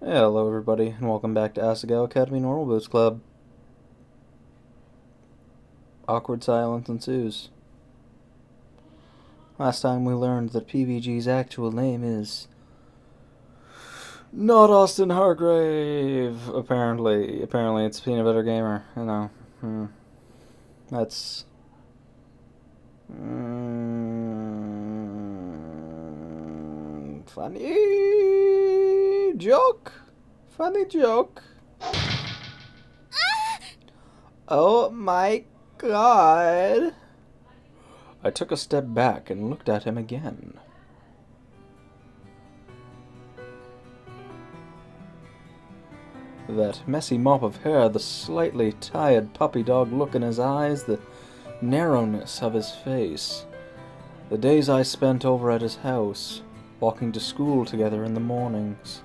Hello everybody, and welcome back to Asagao Academy Normal Boots Club. Awkward silence ensues. Last time we learned that PB&J's actual name is... not Austin Hargrave, apparently. Apparently it's Peanut Butter Gamer, you know. That's... funny joke? Funny joke. Oh my god. I took a step back and looked at him again. That messy mop of hair, the slightly tired puppy dog look in his eyes, the narrowness of his face. The days I spent over at his house, walking to school together in the mornings.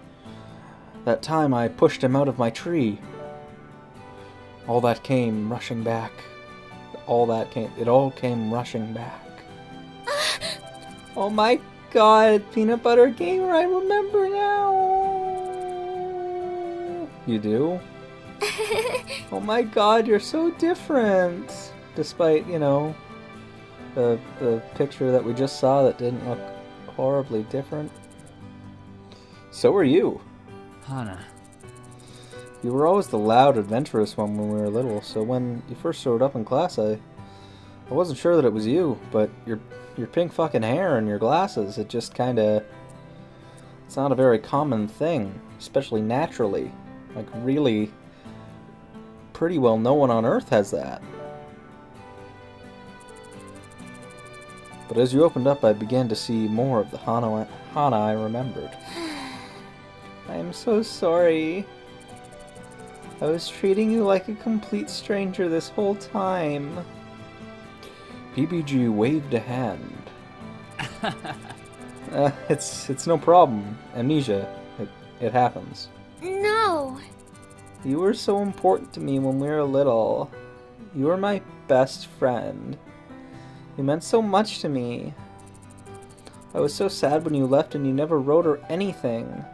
That time I pushed him out of my tree. All that came rushing back. It all came rushing back. Oh my god, Peanut Butter Gamer, I remember now. You do? Oh my god, you're so different. Despite, you know, the picture that we just saw that didn't look horribly different. So are you. Hana. You were always the loud, adventurous one when we were little, so when you first showed up in class, I wasn't sure that it was you, but your pink fucking hair and your glasses, it just kinda... it's not a very common thing, especially naturally. Like, really, pretty well no one on Earth has that. But as you opened up, I began to see more of the Hana I remembered. I am so sorry. I was treating you like a complete stranger this whole time. PB&J waved a hand. It's no problem. Amnesia. It happens. No. You were so important to me when we were little. You were my best friend. You meant so much to me. I was so sad when you left and you never wrote her anything.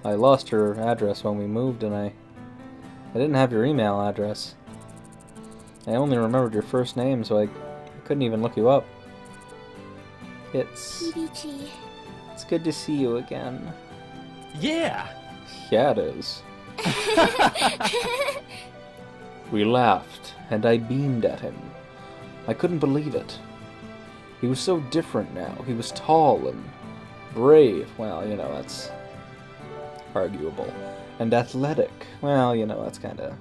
I lost her address when we moved, and I didn't have your email address. I only remembered your first name, so I couldn't even look you up. It's good to see you again. Yeah! Yeah, it is. We laughed, and I beamed at him. I couldn't believe it. He was so different now. He was tall and brave. Well, you know, that's arguable. And athletic. Well, you know, that's kind of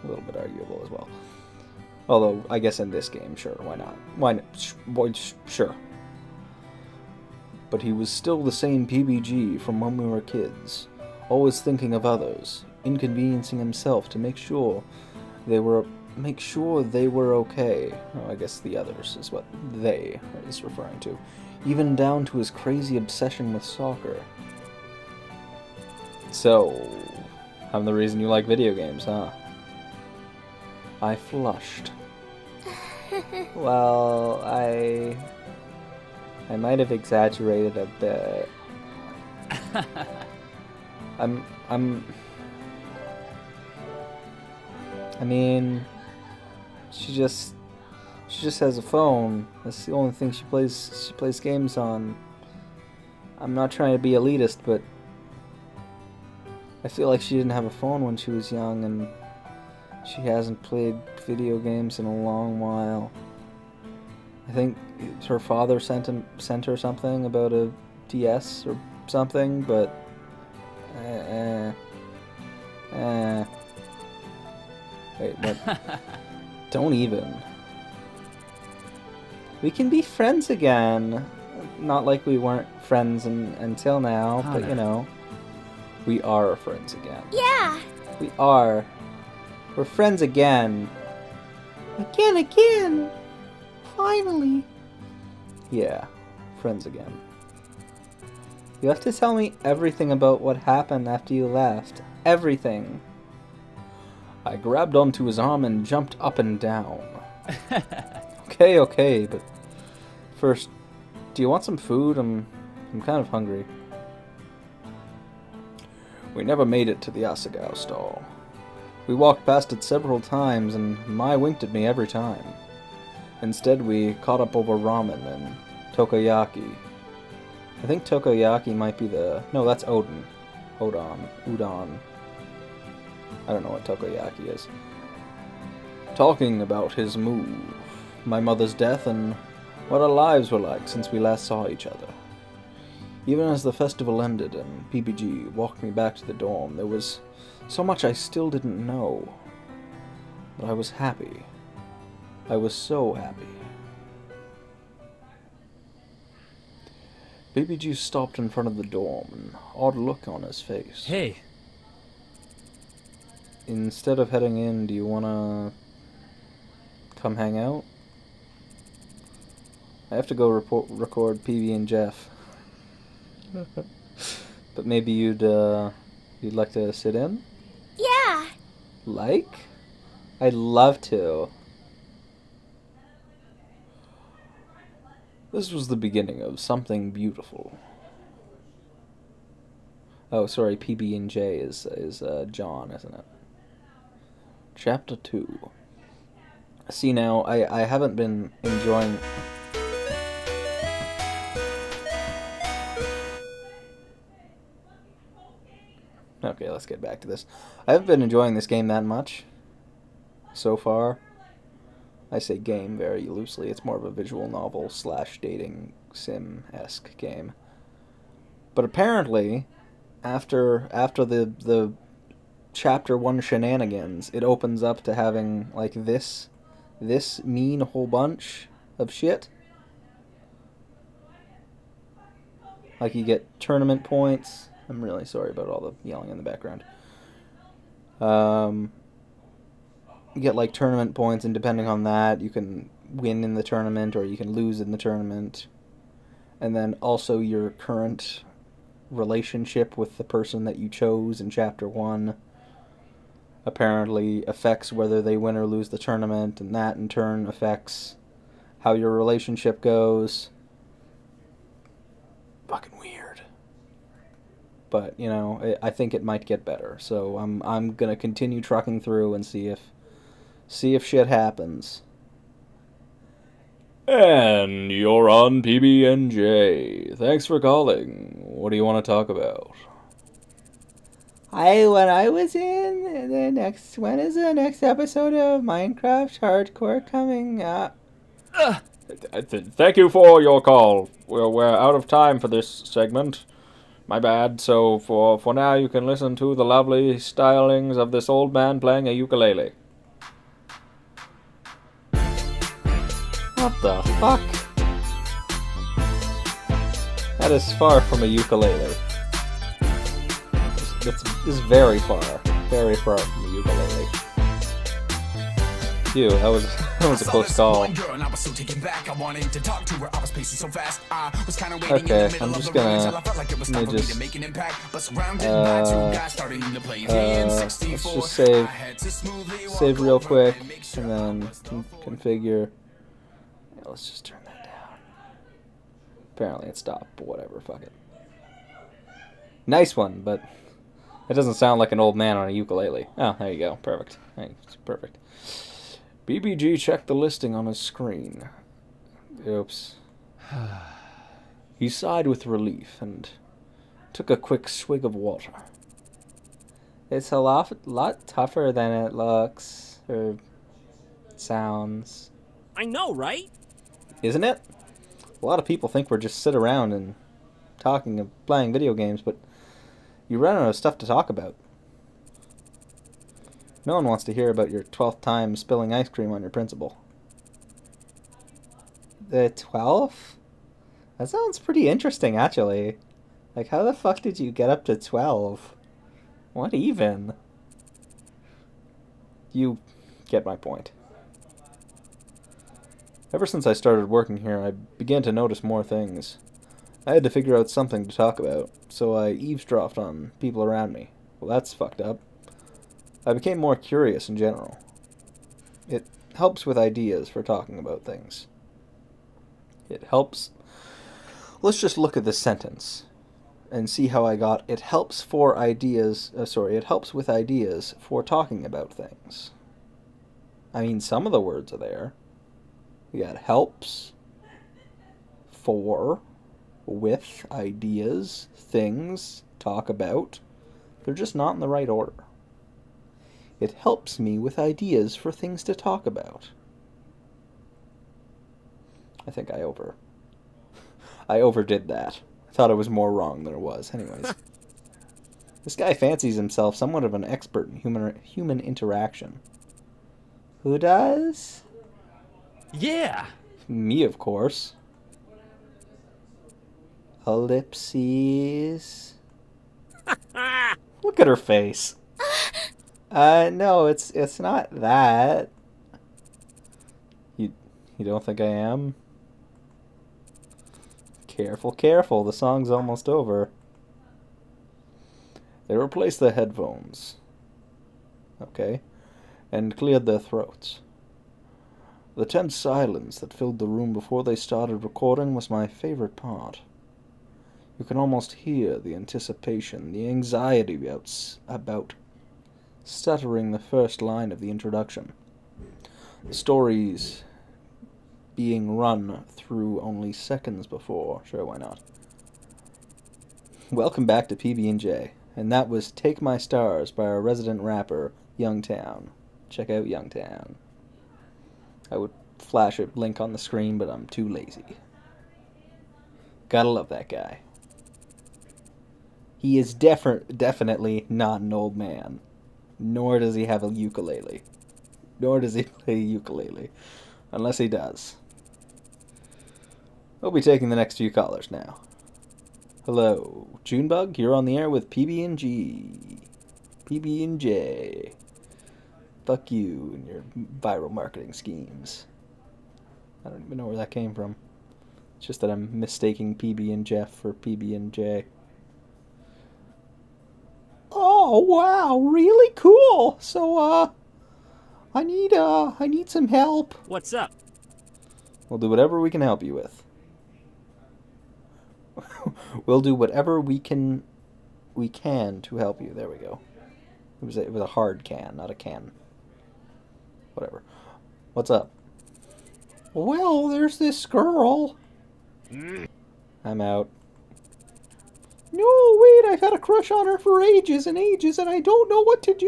a little bit arguable as well. Although, I guess in this game, sure, why not? Why not? Sure. But he was still the same PB&J from when we were kids. Always thinking of others, inconveniencing himself to make sure they were okay. Oh, I guess the others is what they is referring to. Even down to his crazy obsession with soccer. So, I'm the reason you like video games, huh? I flushed. Well, I might have exaggerated a bit. I mean, she just has a phone. That's the only thing she plays games on. I'm not trying to be elitist, but I feel like she didn't have a phone when she was young, and she hasn't played video games in a long while. I think her father sent her something about a DS or something, but wait, what? Don't even. We can be friends again. Not like we weren't friends until now, but you know, we are friends again. Yeah. We are. We're friends again. Again. Finally. Yeah, friends again. You have to tell me everything about what happened after you left. Everything. I grabbed onto his arm and jumped up and down. Okay, but first, do you want some food? I'm kind of hungry. We never made it to the Asagao stall. We walked past it several times, and Mai winked at me every time. Instead, we caught up over ramen and takoyaki. I think takoyaki might be the... No, that's Odin. Udon. I don't know what takoyaki is. Talking about his move, my mother's death, and what our lives were like since we last saw each other. Even as the festival ended and PB&J walked me back to the dorm, there was so much I still didn't know. But I was happy. I was so happy. PB&J stopped in front of the dorm, an odd look on his face. Hey. Instead of heading in, do you wanna come hang out? I have to go record PB and Jeff. But maybe you'd like to sit in? Yeah. Like? I'd love to. This was the beginning of something beautiful. Oh, sorry, PB&J is John, isn't it? Chapter 2. See, now, I haven't been enjoying... Okay, let's get back to this. I haven't been enjoying this game that much so far. I say game very loosely. It's more of a visual novel / dating sim-esque game. But apparently, after the Chapter 1 shenanigans, it opens up to having, like, this mean whole bunch of shit. Like, you get tournament points. I'm really sorry about all the yelling in the background. You get, like, tournament points, and depending on that, you can win in the tournament, or you can lose in the tournament. And then also your current relationship with the person that you chose in Chapter 1 apparently affects whether they win or lose the tournament, and that in turn affects how your relationship goes. Fucking weird. But, you know, I think it might get better. So I'm gonna continue trucking through and see if shit happens. And you're on PB&J. Thanks for calling. What do you want to talk about? When I was in the next... When is the next episode of Minecraft Hardcore coming up? Thank you for your call. We're out of time for this segment. My bad. So for now, you can listen to the lovely stylings of this old man playing a ukulele. What the fuck? That is far from a ukulele. This is very far from a ukulele. Phew, that was a close call. Okay, I'm just gonna let's just save real quick, and then configure. Yeah, let's just turn that down. Apparently it stopped, but whatever, fuck it. Nice one, but it doesn't sound like an old man on a ukulele. Oh, there you go. Perfect. Thanks. Perfect. PB&J checked the listing on his screen. Oops. He sighed with relief and took a quick swig of water. It's a lot tougher than it looks, or sounds. I know, right? Isn't it? A lot of people think we're just sit around and talking and playing video games, but you run out of stuff to talk about. No one wants to hear about your 12th time spilling ice cream on your principal. The 12th? That sounds pretty interesting, actually. Like, how the fuck did you get up to 12? What even? You get my point. Ever since I started working here, I began to notice more things. I had to figure out something to talk about, so I eavesdropped on people around me. Well, that's fucked up. I became more curious in general. It helps with ideas for talking about things. It helps... Let's just look at this sentence. and see how I got it helps for ideas. It helps with ideas for talking about things. I mean, some of the words are there. We got helps, for, with, ideas, things, talk about. They're just not in the right order. It helps me with ideas for things to talk about. I think I overdid that. I thought I was more wrong than it was. Anyways. This guy fancies himself somewhat of an expert in human interaction. Who does? Yeah. Me, of course. Ellipses. Look at her face. No, it's not that. You don't think I am? Careful, careful. The song's almost over. They replaced the headphones. Okay. And cleared their throats. The tense silence that filled the room before they started recording was my favorite part. You can almost hear the anticipation, the anxiety about stuttering the first line of the introduction. The stories being run through only seconds before. Sure, why not? Welcome back to PB&J. And that was Take My Stars by our resident rapper, Youngtown. Check out Youngtown. I would flash a link on the screen, but I'm too lazy. Gotta love that guy. He is definitely not an old man. Nor does he have a ukulele. Nor does he play ukulele. Unless he does. We'll be taking the next few callers now. Hello, Junebug, you're on the air with PB&G. PB&J. Fuck you and your viral marketing schemes. I don't even know where that came from. It's just that I'm mistaking PB and Jeff for PB&J. Oh, wow, really cool. So, I need some help. What's up? We'll do whatever we can help you with. We'll do whatever we can to help you. There we go. It was a hard can, not a can. Whatever. What's up? Well, there's this girl. I'm out. No, wait, I've had a crush on her for ages and ages, and I don't know what to do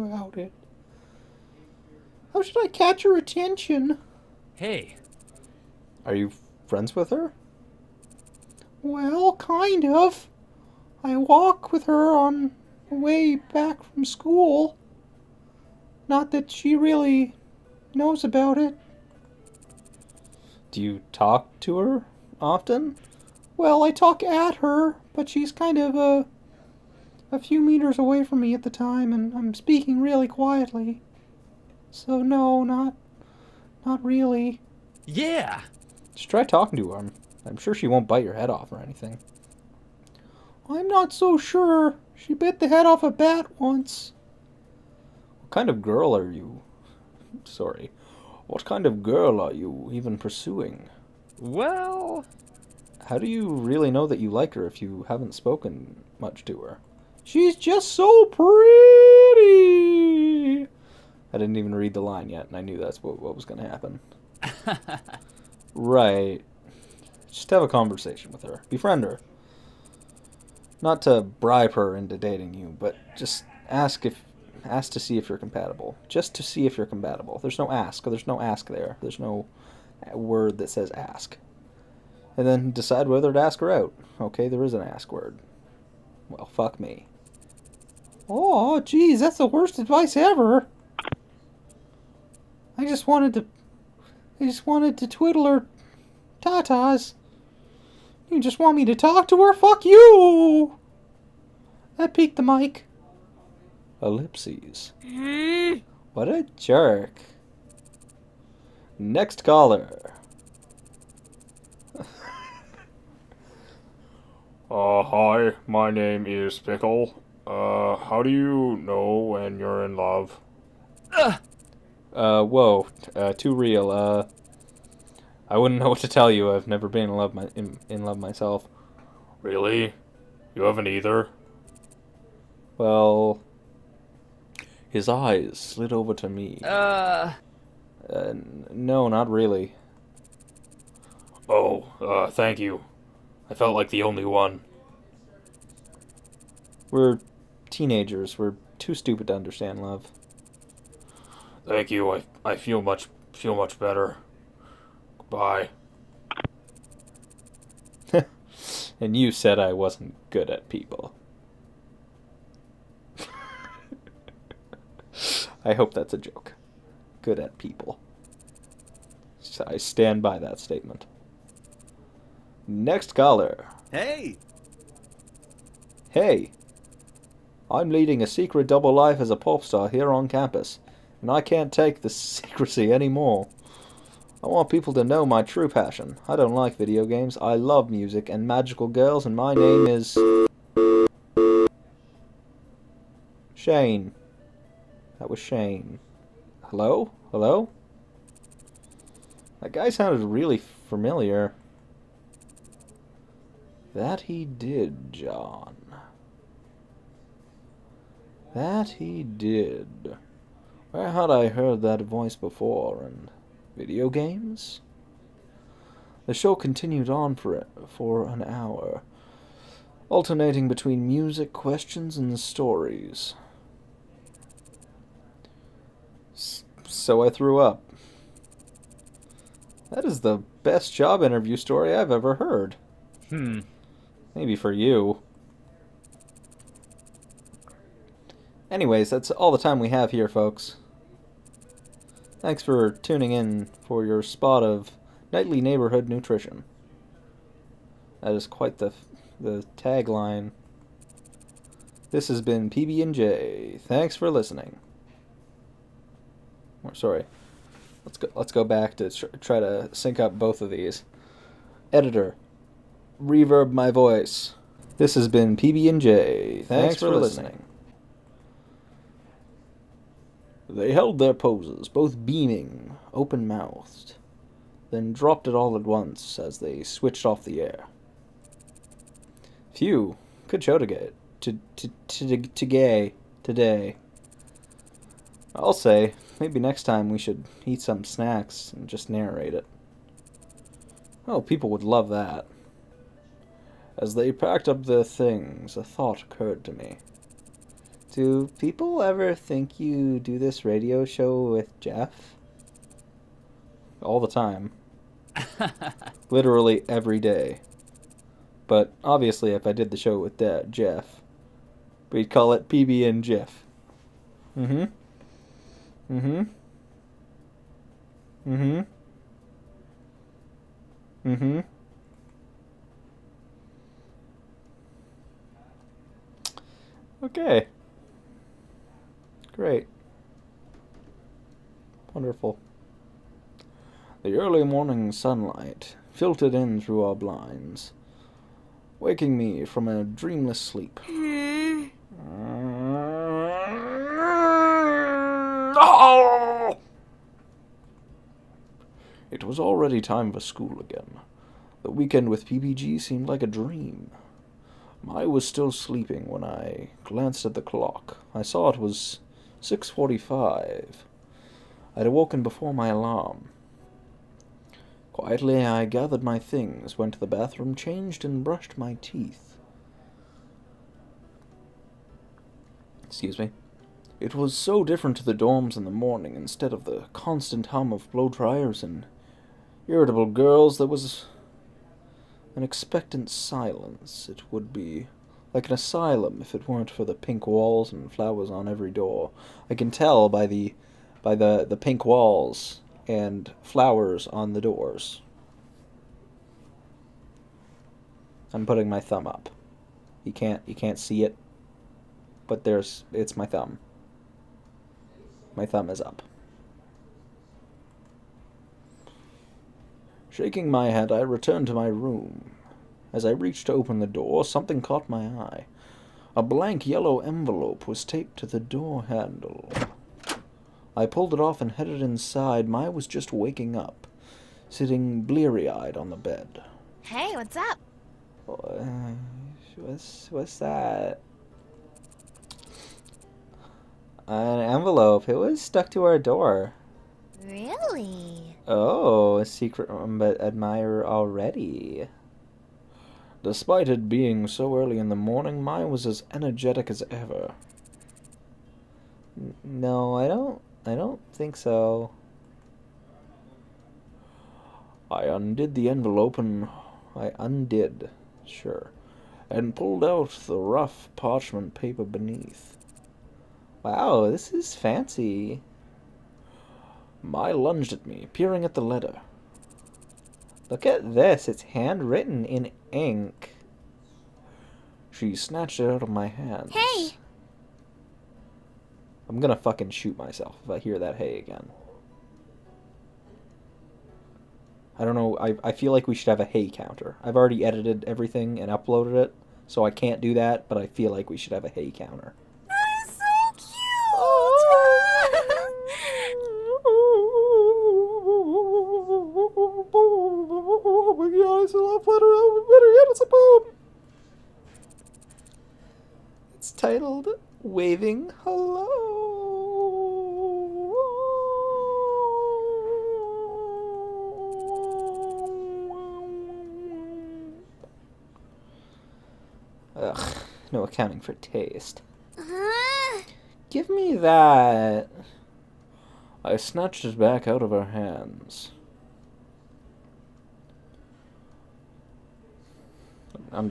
about it. How should I catch her attention? Hey. Are you friends with her? Well, kind of. I walk with her on the way back from school. Not that she really knows about it. Do you talk to her often? Well, I talk at her, but she's kind of a few meters away from me at the time, and I'm speaking really quietly. So no, not really. Yeah. Just try talking to her. I'm sure she won't bite your head off or anything. I'm not so sure. She bit the head off a bat once. What kind of girl are you? Sorry. What kind of girl are you even pursuing? Well... How do you really know that you like her if you haven't spoken much to her? She's just so pretty! I didn't even read the line yet, and I knew that's what was going to happen. Right. Just have a conversation with her. Befriend her. Not to bribe her into dating you, but just ask to see if you're compatible. Just to see if you're compatible. There's no ask. There's no ask there. There's no word that says ask. And then decide whether to ask her out. Okay, there is an ask word. Well, fuck me. Oh, geez, that's the worst advice ever. I just wanted to twiddle her tatas. You just want me to talk to her? Fuck you! That peaked the mic. Ellipses. What a jerk. Next caller. Hi, my name is Pickle. How do you know when you're in love? Whoa, too real. I wouldn't know what to tell you. I've never been in love myself. Really? You haven't either? Well, his eyes slid over to me. No, not really. Oh, thank you. I felt like the only one. We're teenagers. We're too stupid to understand love. Thank you. I feel much better. Goodbye. And you said I wasn't good at people. I hope that's a joke. Good at people. So I stand by that statement. Next caller. Hey! Hey. I'm leading a secret double life as a pop star here on campus, and I can't take the secrecy anymore. I want people to know my true passion. I don't like video games. I love music and magical girls, and my name is... Shane. That was Shane. Hello? Hello? That guy sounded really familiar. That he did, John. That he did. Where had I heard that voice before? In video games? The show continued on for an hour, alternating between music, questions, and stories. So I threw up. That is the best job interview story I've ever heard. Maybe for you. Anyways, that's all the time we have here, folks. Thanks for tuning in for your spot of nightly neighborhood nutrition. That is quite the tagline. This has been PB&J. Thanks for listening. Or, sorry. Let's go back to try to sync up both of these. Editor, reverb my voice. This has been PB&J. Thanks for listening. They held their poses, both beaming, open-mouthed, then dropped it all at once as they switched off the air. Phew, good show today. I'll say, maybe next time we should eat some snacks and just narrate it. Oh, people would love that. As they packed up their things, a thought occurred to me. Do people ever think you do this radio show with Jeff? All the time. Literally every day. But obviously if I did the show with Jeff, we'd call it PB and Jeff. Mm-hmm. Mm-hmm. Mm-hmm. Mm-hmm. Okay. Great. Wonderful. The early morning sunlight filtered in through our blinds, waking me from a dreamless sleep. It was already time for school again. The weekend with PBG seemed like a dream. I was still sleeping when I glanced at the clock. I saw it was 6:45. I'd awoken before my alarm. Quietly, I gathered my things, went to the bathroom, changed, and brushed my teeth. Excuse me. It was so different to the dorms in the morning. Instead of the constant hum of blow dryers and irritable girls, there was an expectant silence. It would be like an asylum if it weren't for the pink walls and flowers on every door. I can tell by the pink walls and flowers on the doors. I'm putting my thumb up. You can't see it, but it's my thumb. My thumb is up. Shaking my head, I returned to my room. As I reached to open the door, something caught my eye. A blank yellow envelope was taped to the door handle. I pulled it off and headed inside. Mai was just waking up. sitting bleary-eyed on the bed. Hey, what's up? What's that? An envelope. It was stuck to our door. Really? Oh, a secret admirer already. Despite it being so early in the morning, mine was as energetic as ever. No, I don't think so. I undid the envelope and sure, and pulled out the rough parchment paper beneath. Wow, this is fancy. Mai lunged at me, peering at the letter. Look at this, it's handwritten in ink. She snatched it out of my hands. Hey! I'm gonna fucking shoot myself if I hear that hey again. I don't know, I feel like we should have a hey counter. I've already edited everything and uploaded it, so I can't do that, but I feel like we should have a hey counter. That is so cute! Oh my god, it's a love letter. Better yet, it's a poem. It's titled Waving Hello. Ugh, no accounting for taste. Give me that. I snatched it back out of her hands. I'm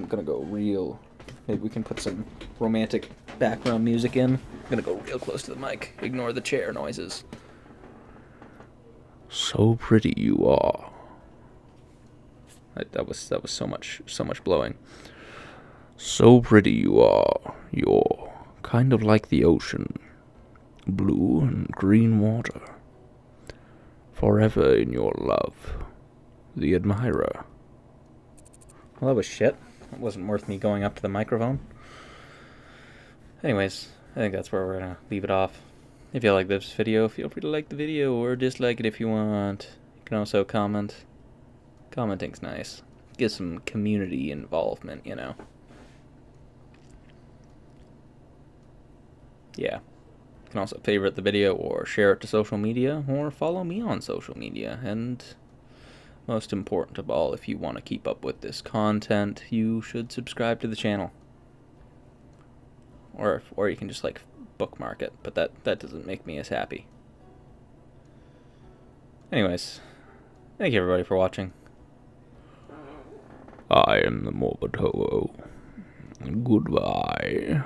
gonna go real. Maybe we can put some romantic background music in. I'm gonna go real close to the mic. Ignore the chair noises. So pretty you are. That was so much blowing. So pretty you are. You're kind of like the ocean. Blue and green water. Forever in your love. The admirer. Well, that was shit. It wasn't worth me going up to the microphone. Anyways, I think that's where we're gonna leave it off. If you like this video, feel free to like the video or dislike it if you want. You can also comment. Commenting's nice. Gives some community involvement, you know. Yeah. You can also favorite the video or share it to social media or follow me on social media. And most important of all, if you want to keep up with this content, you should subscribe to the channel. Or you can just like bookmark it, but that doesn't make me as happy. Anyways, thank you everybody for watching. I am the Morbid Ho-Oh. Goodbye.